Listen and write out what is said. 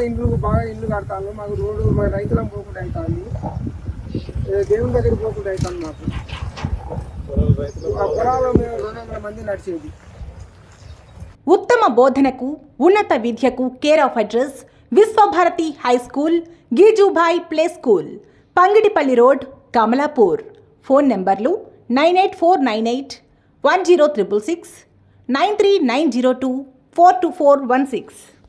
ఇండ్లు బాగా ఇల్లు కడతాను, మాకు రోడ్డు మా రైతులం పోకుండా అవుతాను, దేవుని దగ్గర పోకుండా అవుతాను. మాకు పొలాలు 200 మంది నడిచేది. ఉత్తమ బోధనకు ఉన్నత విద్యకు care of address Vishwabharati high school, Gijubhai play school, Pangidipalli road, Kamalapur. Phone నంబర్లు 98498 10666, 93902 42416.